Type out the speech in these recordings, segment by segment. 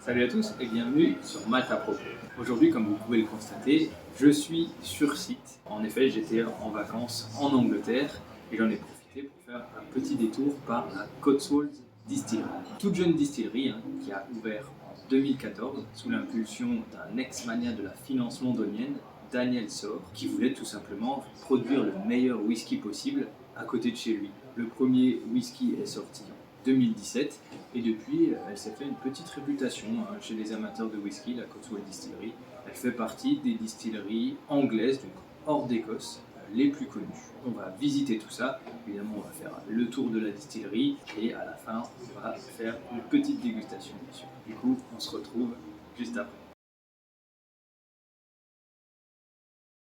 Salut à tous et bienvenue sur Malte à propos. Aujourd'hui, comme vous pouvez le constater, je suis sur site. En effet, j'étais en vacances en Angleterre et j'en ai profité pour faire un petit détour par la Cotswolds Distillery. Toute jeune distillerie qui a ouvert en 2014 sous l'impulsion d'un ex-mania de la finance londonienne, Daniel Sor, qui voulait tout simplement produire le meilleur whisky possible à côté de chez lui. Le premier whisky est sorti en 2017 et depuis elle s'est fait une petite réputation chez les amateurs de whisky, la Cotswold Distillery. Elle fait partie des distilleries anglaises, donc hors d'Écosse, les plus connues. On va visiter tout ça, évidemment on va faire le tour de la distillerie et à la fin on va faire une petite dégustation bien sûr. Du coup on se retrouve juste après.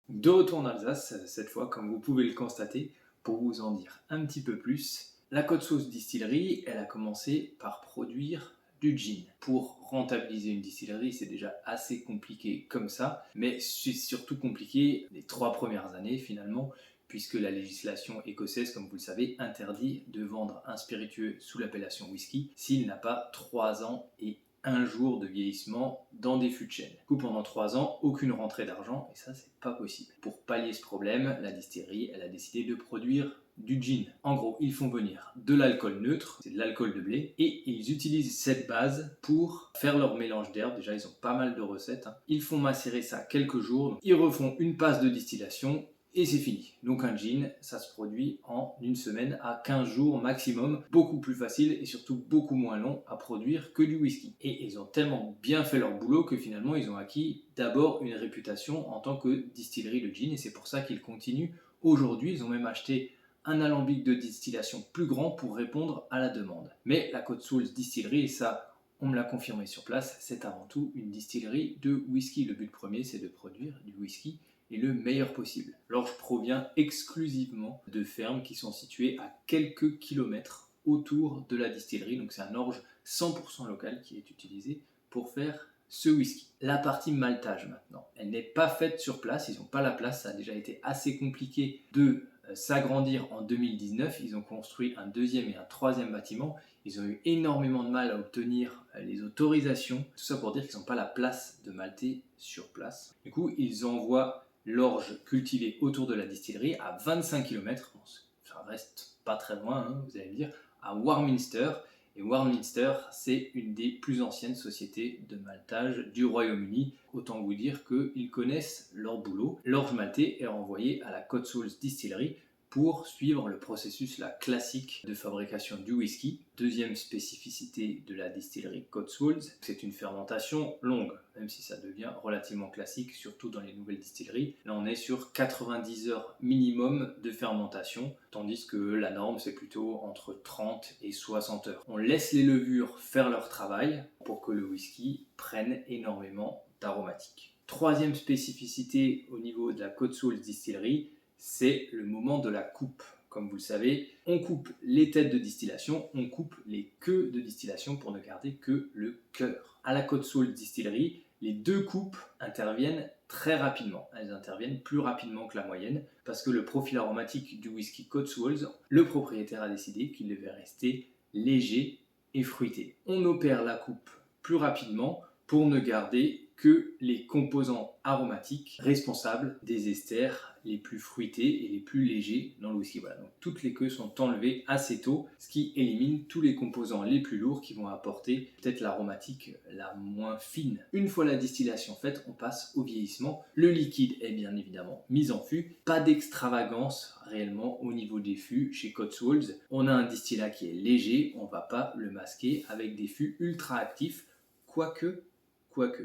De retour en Alsace, cette fois, comme vous pouvez le constater, pour vous en dire un petit peu plus, la Cotswold Distillery, elle a commencé par produire du gin. Pour rentabiliser une distillerie, c'est déjà assez compliqué comme ça, mais c'est surtout compliqué les 3 premières années finalement, puisque la législation écossaise, comme vous le savez, interdit de vendre un spiritueux sous l'appellation whisky s'il n'a pas 3 ans et un jour de vieillissement dans des fûts de chêne. Du coup, pendant 3 ans, aucune rentrée d'argent, et ça, c'est pas possible. Pour pallier ce problème, la distillerie, elle a décidé de produire du gin. En gros, ils font venir de l'alcool neutre, c'est de l'alcool de blé, et ils utilisent cette base pour faire leur mélange d'herbes. Déjà, ils ont pas mal de recettes. Ils font macérer ça quelques jours, ils refont une passe de distillation, et c'est fini. Donc un gin, ça se produit en une semaine à 15 jours maximum, beaucoup plus facile et surtout beaucoup moins long à produire que du whisky. Et ils ont tellement bien fait leur boulot que finalement ils ont acquis d'abord une réputation en tant que distillerie de gin et c'est pour ça qu'ils continuent aujourd'hui. Ils ont même acheté un alambic de distillation plus grand pour répondre à la demande. Mais la Cotswold Distillery, et ça on me l'a confirmé sur place, c'est avant tout une distillerie de whisky. Le but premier c'est de produire du whisky et le meilleur possible. L'orge provient exclusivement de fermes qui sont situées à quelques kilomètres autour de la distillerie, donc c'est un orge 100% local qui est utilisé pour faire ce whisky. La partie maltage maintenant, elle n'est pas faite sur place, ils n'ont pas la place, ça a déjà été assez compliqué de s'agrandir en 2019, ils ont construit un deuxième et un troisième bâtiment, ils ont eu énormément de mal à obtenir les autorisations, tout ça pour dire qu'ils n'ont pas la place de malter sur place. Du coup, ils envoient l'orge cultivée autour de la distillerie à 25 km, bon, ça reste pas très loin, vous allez me dire, à Warminster. Et Warminster, c'est une des plus anciennes sociétés de maltage du Royaume-Uni. Autant vous dire qu'ils connaissent leur boulot. L'orge maltée est renvoyée à la Cotswolds Distillery pour suivre le processus classique de fabrication du whisky. Deuxième spécificité de la distillerie Cotswolds, c'est une fermentation longue, même si ça devient relativement classique, surtout dans les nouvelles distilleries. Là, on est sur 90 heures minimum de fermentation, tandis que la norme, c'est plutôt entre 30 et 60 heures. On laisse les levures faire leur travail pour que le whisky prenne énormément d'aromatiques. Troisième spécificité au niveau de la Cotswolds Distillery, c'est le moment de la coupe. Comme vous le savez, on coupe les têtes de distillation, on coupe les queues de distillation pour ne garder que le cœur. À la Cotswold Distillery, les deux coupes interviennent très rapidement. Elles interviennent plus rapidement que la moyenne parce que le profil aromatique du whisky Cotswolds, le propriétaire a décidé qu'il devait rester léger et fruité. On opère la coupe plus rapidement pour ne garder que les composants aromatiques responsables des esters les plus fruités et les plus légers dans le whisky. Voilà, donc toutes les queues sont enlevées assez tôt, ce qui élimine tous les composants les plus lourds qui vont apporter peut-être l'aromatique la moins fine. Une fois la distillation faite, on passe au vieillissement. Le liquide est bien évidemment mis en fût. Pas d'extravagance réellement au niveau des fûts chez Cotswolds. On a un distillat qui est léger, on ne va pas le masquer avec des fûts ultra actifs, quoique,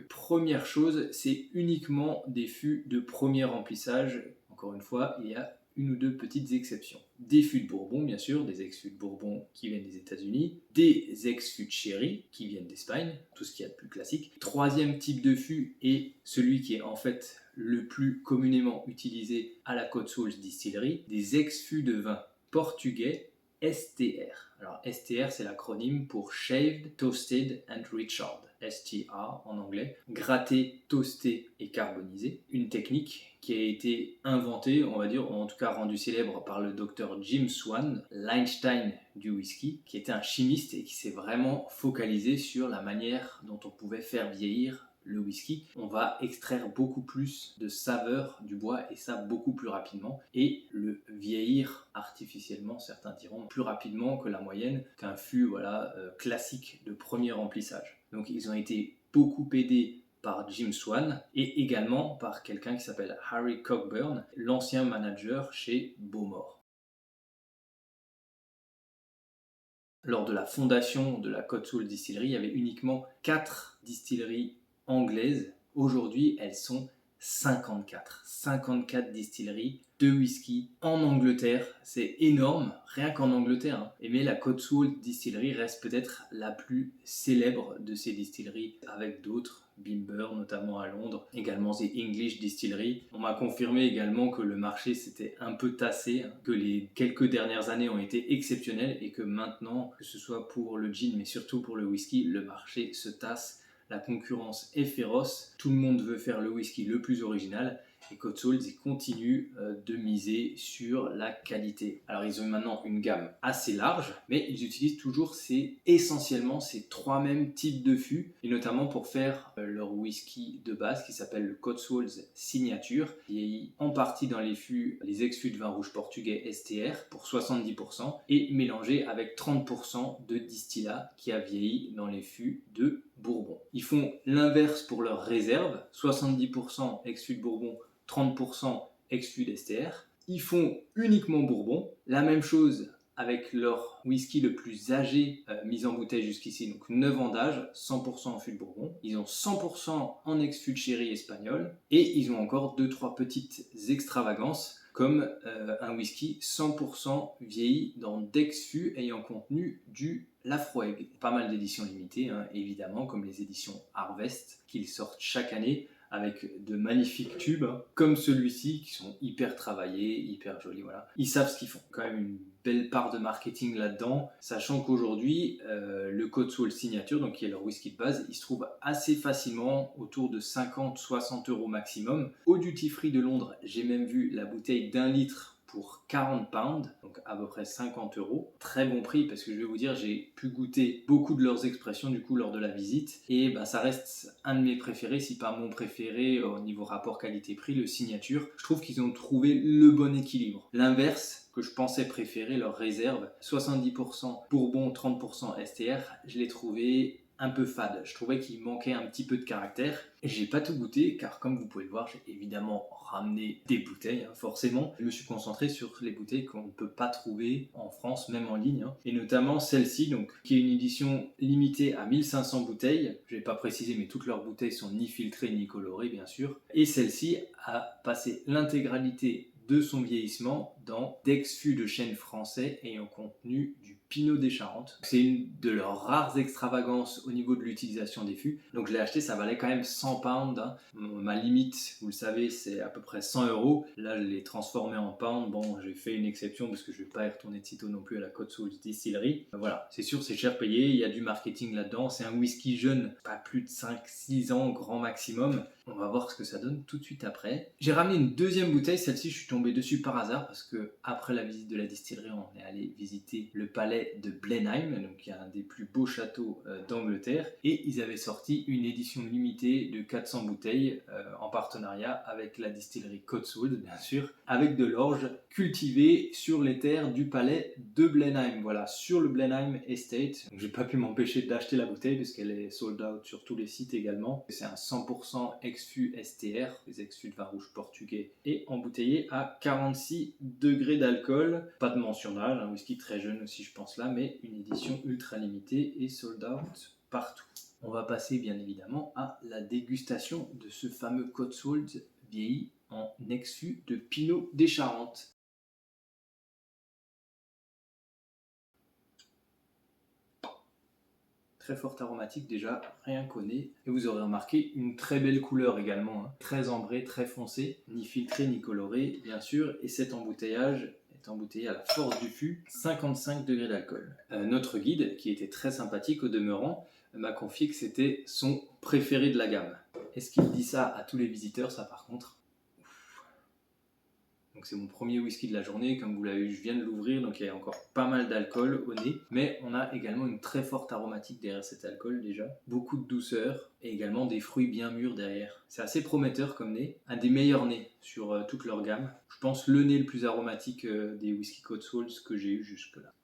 première chose, c'est uniquement des fûts de premier remplissage. Encore une fois, il y a une ou deux petites exceptions. Des fûts de Bourbon, bien sûr, des ex-fûts de Bourbon qui viennent des États-Unis, des ex-fûts de Sherry qui viennent d'Espagne, tout ce qu'il y a de plus classique. Troisième type de fût est celui qui est en fait le plus communément utilisé à la Cotswolds Distillery, des ex-fûts de vin portugais STR. Alors STR, c'est l'acronyme pour Shaved, Toasted and Richard. STR en anglais. Gratté, toasté et carbonisé. Une technique qui a été inventée, on va dire, ou en tout cas rendue célèbre par le docteur Jim Swan, l'Einstein du whisky, qui était un chimiste et qui s'est vraiment focalisé sur la manière dont on pouvait faire vieillir le whisky. On va extraire beaucoup plus de saveur du bois et ça beaucoup plus rapidement et le vieillir artificiellement, certains diront, plus rapidement que la moyenne qu'un fût classique de premier remplissage. Donc ils ont été beaucoup aidés par Jim Swan et également par quelqu'un qui s'appelle Harry Cockburn, l'ancien manager chez Bowmore. Lors de la fondation de la Cotswold Distillery, il y avait uniquement 4 distilleries anglaises. Aujourd'hui, elles sont 54. 54 distilleries de whisky en Angleterre. C'est énorme, rien qu'en Angleterre. Mais la Cotswold Distillery reste peut-être la plus célèbre de ces distilleries, avec d'autres, Bimber notamment à Londres, également The English Distillery. On m'a confirmé également que le marché s'était un peu tassé, que les quelques dernières années ont été exceptionnelles et que maintenant, que ce soit pour le gin mais surtout pour le whisky, le marché se tasse. La concurrence est féroce, tout le monde veut faire le whisky le plus original et Cotswolds continue de miser sur la qualité. Alors ils ont maintenant une gamme assez large, mais ils utilisent toujours essentiellement ces 3 mêmes types de fûts, et notamment pour faire leur whisky de base qui s'appelle le Cotswolds Signature, vieilli en partie dans les ex-fûts de vin rouge portugais STR pour 70% et mélangé avec 30% de distillat qui a vieilli dans les fûts de Bourbon. Ils font l'inverse pour leurs réserves, 70% ex-fût de Bourbon, 30% ex-fût d'STR. Ils font uniquement Bourbon. La même chose avec leur whisky le plus âgé mis en bouteille jusqu'ici, donc 9 ans d'âge, 100% en fût de Bourbon. Ils ont 100% en ex-fût de sherry espagnol et ils ont encore 2-3 petites extravagances comme un whisky 100% vieilli dans d'ex-fûts ayant contenu du Laphroaig. Pas mal d'éditions limitées, évidemment, comme les éditions Harvest qu'ils sortent chaque année avec de magnifiques tubes comme celui-ci qui sont hyper travaillés, hyper jolis. Voilà. Ils savent ce qu'ils font. Quand même une belle part de marketing là-dedans, sachant qu'aujourd'hui, le Cotswold Signature, donc qui est leur whisky de base, il se trouve assez facilement autour de 50-60 € maximum. Au Duty Free de Londres, j'ai même vu la bouteille d'1 litre pour 40 pounds, donc à peu près 50 €. Très bon prix parce que je vais vous dire, j'ai pu goûter beaucoup de leurs expressions du coup lors de la visite et ça reste un de mes préférés, si pas mon préféré au niveau rapport qualité-prix, le Signature. Je trouve qu'ils ont trouvé le bon équilibre. L'inverse que je pensais préférer, leur réserve, 70% Bourbon, 30% STR, je l'ai trouvé un peu fade. Je trouvais qu'il manquait un petit peu de caractère. Et j'ai pas tout goûté car comme vous pouvez le voir, j'ai évidemment ramené des bouteilles, forcément. Je me suis concentré sur les bouteilles qu'on ne peut pas trouver en France, même en ligne. Et notamment celle-ci, donc, qui est une édition limitée à 1500 bouteilles. Je vais pas préciser, mais toutes leurs bouteilles sont ni filtrées ni colorées, bien sûr. Et celle-ci a passé l'intégralité de son vieillissement dans d'ex-fûts de chêne français ayant contenu du Pinot des Charentes. C'est une de leurs rares extravagances au niveau de l'utilisation des fûts. Donc je l'ai acheté, ça valait quand même 100 pounds. Ma limite, vous le savez, c'est à peu près 100 €. Là, je l'ai transformé en pounds. Bon, j'ai fait une exception parce que je ne vais pas y retourner de sitôt non plus à la Cotswold Distillery. Voilà, c'est sûr, c'est cher payé. Il y a du marketing là-dedans. C'est un whisky jeune, pas plus de 5-6 ans, grand maximum. On va voir ce que ça donne tout de suite après. J'ai ramené une deuxième bouteille. Celle-ci, je suis tombé dessus par hasard parce que après la visite de la distillerie, on est allé visiter le palais de Blenheim, donc qui est un des plus beaux châteaux d'Angleterre. Et ils avaient sorti une édition limitée de 400 bouteilles en partenariat avec la distillerie Cotswold, bien sûr, avec de l'orge cultivée sur les terres du palais de Blenheim. Voilà, sur le Blenheim Estate. Donc, j'ai pas pu m'empêcher d'acheter la bouteille parce qu'elle est sold out sur tous les sites également. C'est un 100% ex-fût STR, les ex-fûts de vin rouge portugais, et embouteillé à 46 degrés d'alcool. Pas de mention d'âge, un whisky très jeune aussi je pense là, mais une édition ultra limitée et sold out partout. On va passer bien évidemment à la dégustation de ce fameux Cotswold vieilli en ex-fût de Pinot des Charentes. Très forte aromatique déjà, rien qu'au nez. Et vous aurez remarqué une très belle couleur également, très ambrée, très foncée, ni filtrée ni colorée bien sûr. Et cet embouteillage est embouteillé à la force du fût, 55 degrés d'alcool. Notre guide, qui était très sympathique au demeurant, m'a confié que c'était son préféré de la gamme. Est-ce qu'il dit ça à tous les visiteurs, ça par contre? Donc c'est mon premier whisky de la journée, comme vous l'avez vu, je viens de l'ouvrir, donc il y a encore pas mal d'alcool au nez, mais on a également une très forte aromatique derrière cet alcool déjà, beaucoup de douceur et également des fruits bien mûrs derrière. C'est assez prometteur comme nez, un des meilleurs nez sur toute leur gamme. Je pense le nez le plus aromatique des whisky Cotswolds que j'ai eu jusque-là.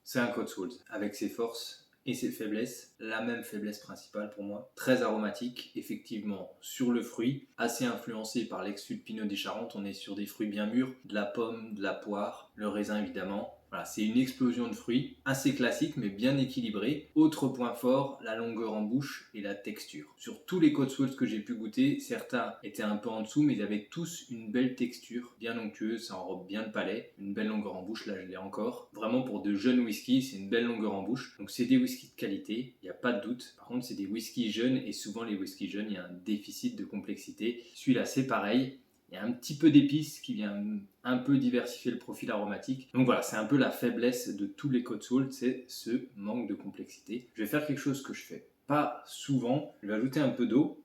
C'est un Cotswolds avec ses forces et ses faiblesses, la même faiblesse principale pour moi, très aromatique, effectivement sur le fruit, assez influencé par l'ex-fût de Pinot des Charentes, on est sur des fruits bien mûrs, de la pomme, de la poire, le raisin évidemment. Voilà, c'est une explosion de fruits, assez classique mais bien équilibrée. Autre point fort, la longueur en bouche et la texture. Sur tous les Cotswolds que j'ai pu goûter, certains étaient un peu en dessous, mais ils avaient tous une belle texture, bien onctueuse, ça enrobe bien le palais, une belle longueur en bouche, là je l'ai encore. Vraiment pour de jeunes whiskies, c'est une belle longueur en bouche. Donc c'est des whiskies de qualité, il n'y a pas de doute. Par contre, c'est des whiskies jeunes et souvent les whiskies jeunes, il y a un déficit de complexité. Celui-là, c'est pareil. Il y a un petit peu d'épices qui vient un peu diversifier le profil aromatique. Donc voilà, c'est un peu la faiblesse de tous les Cotswolds, c'est ce manque de complexité. Je vais faire quelque chose que je fais pas souvent. Je vais ajouter un peu d'eau.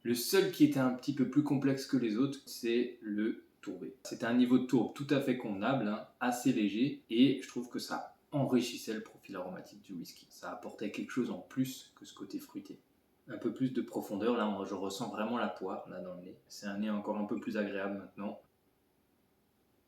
Le seul qui était un petit peu plus complexe que les autres, c'est le tourbé. C'était un niveau de tourbe tout à fait convenable, hein, assez léger, et je trouve que ça enrichissait le profil aromatique du whisky. Ça apportait quelque chose en plus que ce côté fruité. Un peu plus de profondeur, là je ressens vraiment la poire là dans le nez. C'est un nez encore un peu plus agréable maintenant.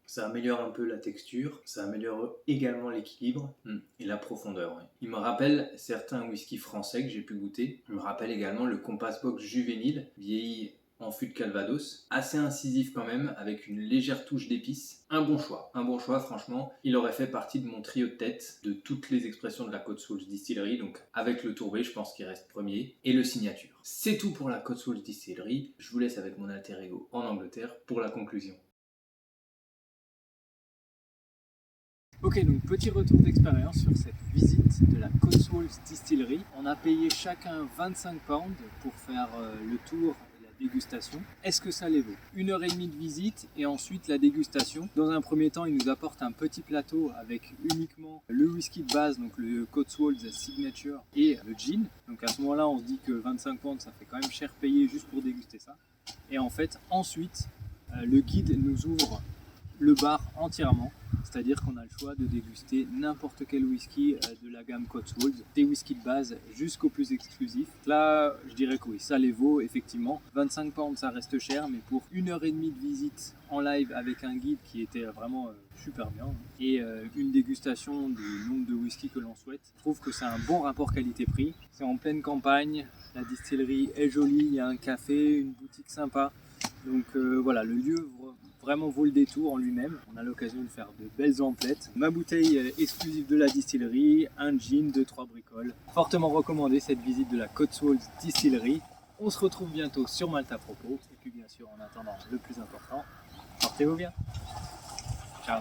Ça améliore un peu la texture, ça améliore également l'équilibre et la profondeur. Ouais. Il me rappelle certains whiskies français que j'ai pu goûter. Il me rappelle également le Compass Box juvénile, vieilli en fût de Calvados, assez incisif quand même, avec une légère touche d'épices. Un bon choix franchement. Il aurait fait partie de mon trio de tête de toutes les expressions de la Cotswolds Distillery, donc avec le tourbé, je pense qu'il reste premier, et le signature. C'est tout pour la Cotswolds Distillery. Je vous laisse avec mon alter ego en Angleterre pour la conclusion. Ok, donc petit retour d'expérience sur cette visite de la Cotswolds Distillery. On a payé chacun 25 pounds pour faire le tour et la dégustation. Est-ce que ça les vaut? 1h30 de visite et ensuite la dégustation. Dans un premier temps, ils nous apportent un petit plateau avec uniquement le whisky de base, donc le Cotswolds Signature et le gin. Donc à ce moment-là, on se dit que 25 pounds, ça fait quand même cher payé juste pour déguster ça. Et en fait, ensuite, le guide nous ouvre le bar entièrement, c'est-à-dire qu'on a le choix de déguster n'importe quel whisky de la gamme Cotswolds, des whiskies de base jusqu'au plus exclusif. Là, je dirais que oui, ça les vaut effectivement. 25 pounds, ça reste cher, mais pour 1h30 de visite en live avec un guide qui était vraiment super bien et une dégustation du nombre de whisky que l'on souhaite, je trouve que c'est un bon rapport qualité-prix. C'est en pleine campagne, la distillerie est jolie, il y a un café, une boutique sympa. Donc voilà, le lieu vraiment vaut le détour en lui-même. On a l'occasion de faire de belles emplettes. Ma bouteille exclusive de la distillerie, un gin, 2-3 bricoles. Fortement recommandé cette visite de la Cotswolds Distillery. On se retrouve bientôt sur Malte à propos. Et puis bien sûr, en attendant, le plus important, portez-vous bien. Ciao.